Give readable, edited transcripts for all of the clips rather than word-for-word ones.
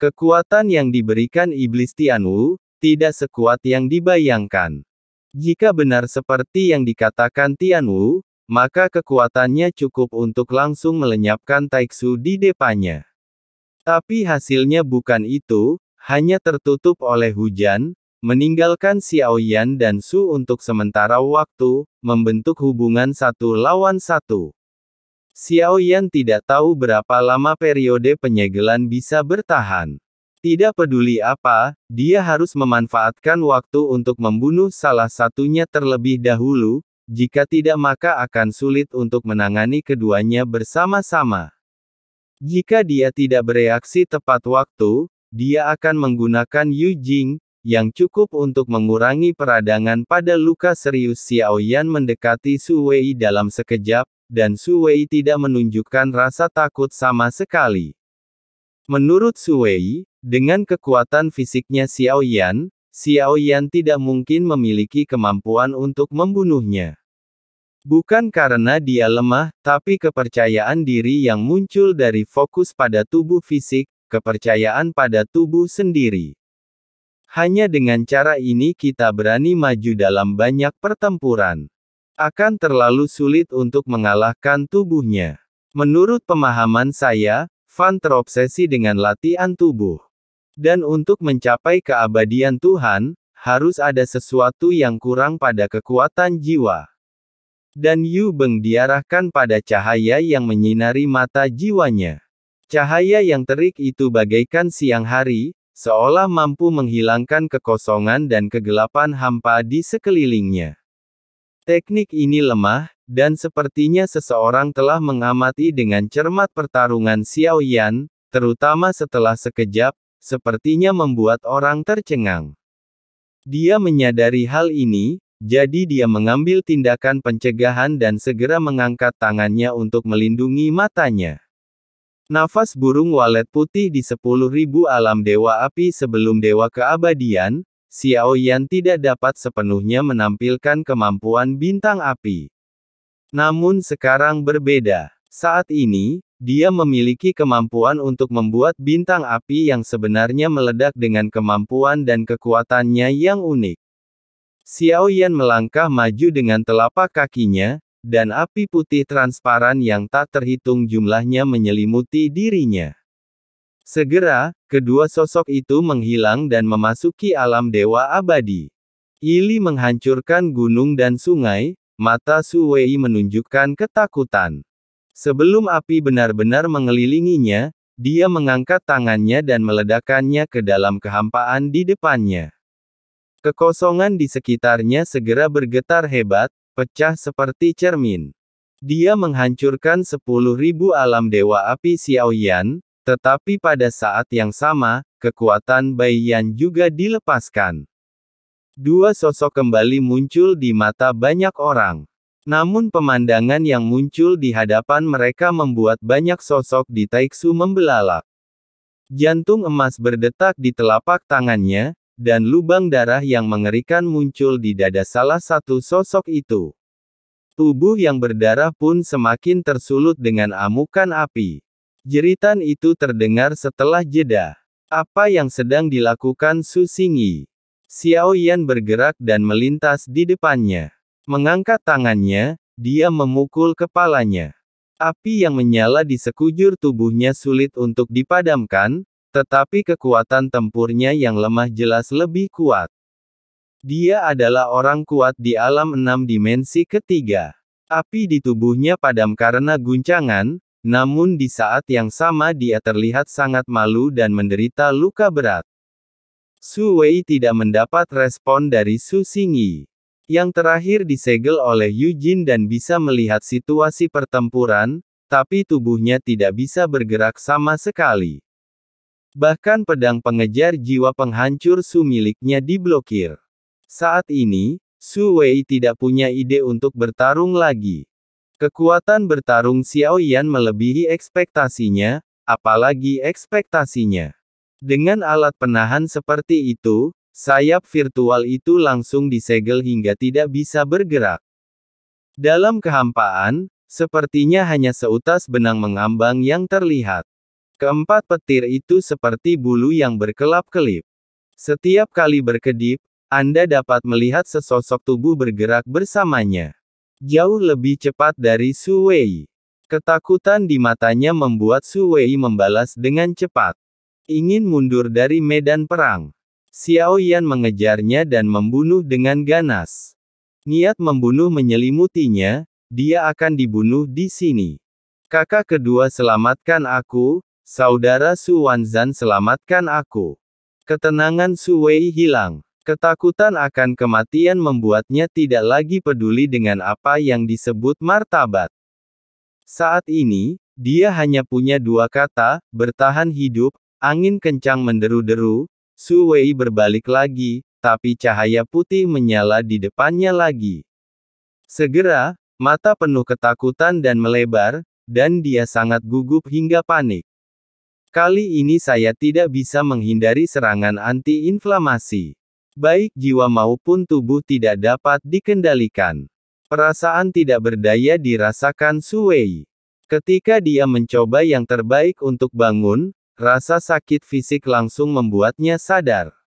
Kekuatan yang diberikan iblis Tianwu, tidak sekuat yang dibayangkan. Jika benar seperti yang dikatakan Tianwu, maka kekuatannya cukup untuk langsung melenyapkan Taixu di depannya. Tapi hasilnya bukan itu, hanya tertutup oleh hujan, meninggalkan Xiaoyan dan Su untuk sementara waktu, membentuk hubungan 1 lawan 1. Xiaoyan tidak tahu berapa lama periode penyegelan bisa bertahan. Tidak peduli apa, dia harus memanfaatkan waktu untuk membunuh salah satunya terlebih dahulu, jika tidak maka akan sulit untuk menangani keduanya bersama-sama. Jika dia tidak bereaksi tepat waktu, dia akan menggunakan Yu Jing, yang cukup untuk mengurangi peradangan pada luka serius Xiaoyan mendekati Su Wei dalam sekejap, dan Su Wei tidak menunjukkan rasa takut sama sekali. Menurut Su Wei, dengan kekuatan fisiknya Xiaoyan tidak mungkin memiliki kemampuan untuk membunuhnya. Bukan karena dia lemah, tapi kepercayaan diri yang muncul dari fokus pada tubuh fisik, kepercayaan pada tubuh sendiri. Hanya dengan cara ini kita berani maju dalam banyak pertempuran. Akan terlalu sulit untuk mengalahkan tubuhnya. Menurut pemahaman saya, Fan terobsesi dengan latihan tubuh. Dan untuk mencapai keabadian Tuhan, harus ada sesuatu yang kurang pada kekuatan jiwa. Dan Yu Beng diarahkan pada cahaya yang menyinari mata jiwanya. Cahaya yang terik itu bagaikan siang hari, seolah mampu menghilangkan kekosongan dan kegelapan hampa di sekelilingnya. Teknik ini lemah, dan sepertinya seseorang telah mengamati dengan cermat pertarungan Xiaoyan, terutama setelah sekejap, sepertinya membuat orang tercengang. Dia menyadari hal ini, jadi dia mengambil tindakan pencegahan dan segera mengangkat tangannya untuk melindungi matanya. Nafas burung walet putih di 10.000 alam dewa api sebelum dewa keabadian, Xiaoyan tidak dapat sepenuhnya menampilkan kemampuan bintang api. Namun sekarang berbeda. Saat ini, dia memiliki kemampuan untuk membuat bintang api yang sebenarnya meledak dengan kemampuan dan kekuatannya yang unik. Xiaoyan melangkah maju dengan telapak kakinya, dan api putih transparan yang tak terhitung jumlahnya menyelimuti dirinya. Segera, kedua sosok itu menghilang dan memasuki alam dewa abadi. Ili menghancurkan gunung dan sungai, mata Su Wei menunjukkan ketakutan. Sebelum api benar-benar mengelilinginya, dia mengangkat tangannya dan meledakkannya ke dalam kehampaan di depannya. Kekosongan di sekitarnya segera bergetar hebat, pecah seperti cermin. Dia menghancurkan 10.000 alam dewa api Xiaoyan, tetapi pada saat yang sama, kekuatan Bai Yan juga dilepaskan. Dua sosok kembali muncul di mata banyak orang. Namun pemandangan yang muncul di hadapan mereka membuat banyak sosok di Taixu membelalak. Jantung emas berdetak di telapak tangannya, dan lubang darah yang mengerikan muncul di dada salah satu sosok itu. Tubuh yang berdarah pun semakin tersulut dengan amukan api. Jeritan itu terdengar setelah jeda. Apa yang sedang dilakukan Su Xingyi? Xiaoyan bergerak dan melintas di depannya. Mengangkat tangannya, dia memukul kepalanya. Api yang menyala di sekujur tubuhnya sulit untuk dipadamkan, tetapi kekuatan tempurnya yang lemah jelas lebih kuat. Dia adalah orang kuat di alam 6 dimensi ketiga. Api di tubuhnya padam karena guncangan, namun di saat yang sama dia terlihat sangat malu dan menderita luka berat. Su Wei tidak mendapat respon dari Su Xingyi. Yang terakhir disegel oleh Yu Jin dan bisa melihat situasi pertempuran, tapi tubuhnya tidak bisa bergerak sama sekali. Bahkan pedang pengejar jiwa penghancur Su miliknya diblokir. Saat ini, Su Wei tidak punya ide untuk bertarung lagi. Kekuatan bertarung Xiaoyan melebihi ekspektasinya, apalagi ekspektasinya. Dengan alat penahan seperti itu, sayap virtual itu langsung disegel hingga tidak bisa bergerak. Dalam kehampaan, sepertinya hanya seutas benang mengambang yang terlihat. Keempat petir itu seperti bulu yang berkelap-kelip. Setiap kali berkedip, Anda dapat melihat sesosok tubuh bergerak bersamanya. Jauh lebih cepat dari Su Wei. Ketakutan di matanya membuat Su Wei membalas dengan cepat. Ingin mundur dari medan perang. Xiao Yan mengejarnya dan membunuh dengan ganas. Niat membunuh menyelimutinya, dia akan dibunuh di sini. Kakak kedua selamatkan aku, saudara Su Wanzan selamatkan aku. Ketenangan Su Wei hilang. Ketakutan akan kematian membuatnya tidak lagi peduli dengan apa yang disebut martabat. Saat ini, dia hanya punya dua kata, bertahan hidup. Angin kencang menderu-deru, Su Wei berbalik lagi, tapi cahaya putih menyala di depannya lagi. Segera, mata penuh ketakutan dan melebar, dan dia sangat gugup hingga panik. Kali ini saya tidak bisa menghindari serangan anti-inflamasi. Baik jiwa maupun tubuh tidak dapat dikendalikan. Perasaan tidak berdaya dirasakan Su Wei. Ketika dia mencoba yang terbaik untuk bangun, rasa sakit fisik langsung membuatnya sadar.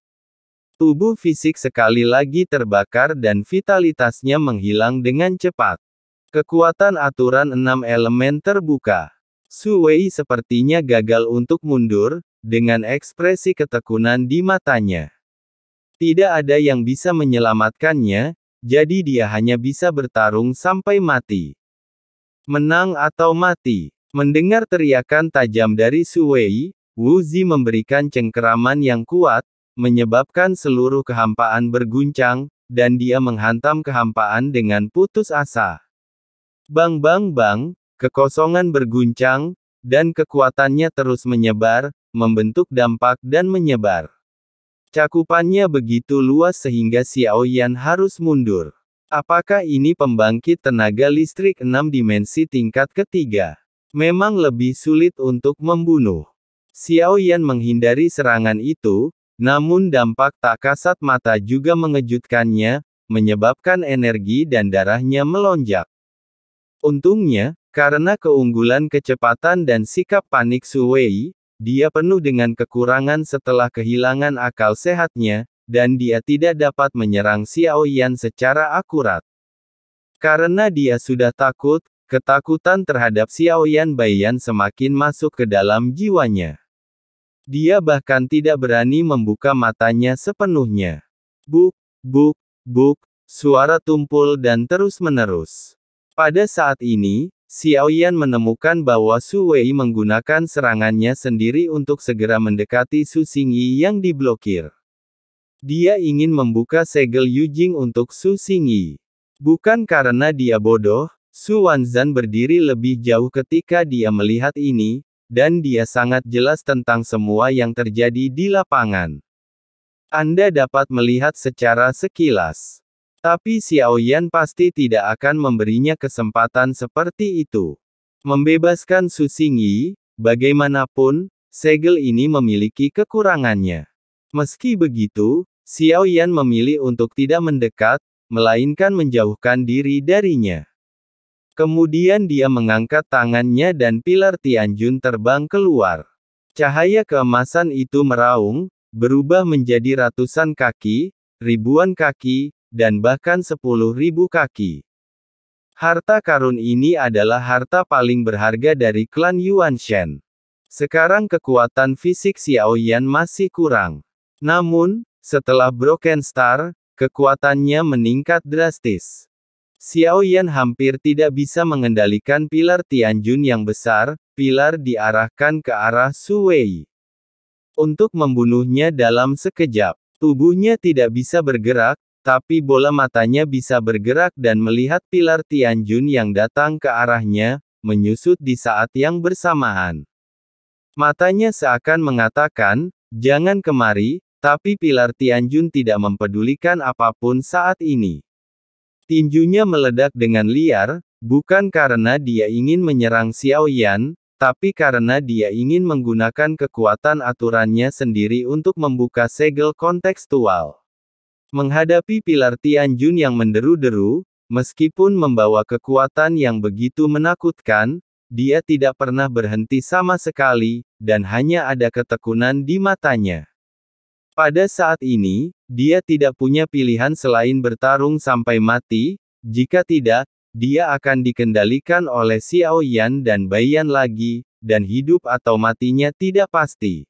Tubuh fisik sekali lagi terbakar dan vitalitasnya menghilang dengan cepat. Kekuatan aturan 6 elemen terbuka. Su Wei sepertinya gagal untuk mundur, dengan ekspresi ketekunan di matanya. Tidak ada yang bisa menyelamatkannya, jadi dia hanya bisa bertarung sampai mati. Menang atau mati. Mendengar teriakan tajam dari Su Wei, Wu Zi memberikan cengkeraman yang kuat, menyebabkan seluruh kehampaan berguncang, dan dia menghantam kehampaan dengan putus asa. Bang bang bang, kekosongan berguncang, dan kekuatannya terus menyebar, membentuk dampak dan menyebar. Cakupannya begitu luas sehingga Xiao Yan harus mundur. Apakah ini pembangkit tenaga listrik 6 dimensi tingkat ketiga? Memang lebih sulit untuk membunuh. Xiao Yan menghindari serangan itu, namun dampak tak kasat mata juga mengejutkannya, menyebabkan energi dan darahnya melonjak. Untungnya, karena keunggulan kecepatan dan sikap panik Su Wei, dia penuh dengan kekurangan setelah kehilangan akal sehatnya, dan dia tidak dapat menyerang Xiao Yan secara akurat. Karena dia sudah takut, ketakutan terhadap Xiao Yan Baiyan semakin masuk ke dalam jiwanya. Dia bahkan tidak berani membuka matanya sepenuhnya. Buk, buk, buk, suara tumpul dan terus-menerus. Pada saat ini, Xiao Yan menemukan bahwa Su Wei menggunakan serangannya sendiri untuk segera mendekati Su Xingyi yang diblokir. Dia ingin membuka segel Yujing untuk Su Xingyi. Bukan karena dia bodoh, Su Wanzan berdiri lebih jauh ketika dia melihat ini, dan dia sangat jelas tentang semua yang terjadi di lapangan. Anda dapat melihat secara sekilas. Tapi Xiao Yan pasti tidak akan memberinya kesempatan seperti itu. Membebaskan Su Xingyi, bagaimanapun, segel ini memiliki kekurangannya. Meski begitu, Xiao Yan memilih untuk tidak mendekat, melainkan menjauhkan diri darinya. Kemudian dia mengangkat tangannya dan pilar Tianjun terbang keluar. Cahaya keemasan itu meraung, berubah menjadi ratusan kaki, ribuan kaki, dan bahkan 10.000 kaki. Harta karun ini adalah harta paling berharga dari klan Yuan Shen. Sekarang kekuatan fisik Xiao Yan masih kurang. Namun, setelah Broken Star, kekuatannya meningkat drastis. Xiao Yan hampir tidak bisa mengendalikan pilar Tianjun yang besar, pilar diarahkan ke arah Su Wei. Untuk membunuhnya dalam sekejap, tubuhnya tidak bisa bergerak, tapi bola matanya bisa bergerak dan melihat pilar Tianjun yang datang ke arahnya, menyusut di saat yang bersamaan. Matanya seakan mengatakan, jangan kemari, tapi pilar Tianjun tidak mempedulikan apapun saat ini. Tinjunya meledak dengan liar, bukan karena dia ingin menyerang Xiao Yan, tapi karena dia ingin menggunakan kekuatan aturannya sendiri untuk membuka segel kontekstual. Menghadapi pilar Tianjun yang menderu-deru, meskipun membawa kekuatan yang begitu menakutkan, dia tidak pernah berhenti sama sekali, dan hanya ada ketekunan di matanya. Pada saat ini, dia tidak punya pilihan selain bertarung sampai mati. Jika tidak, dia akan dikendalikan oleh Xiao Yan dan Bai Yan lagi, dan hidup atau matinya tidak pasti.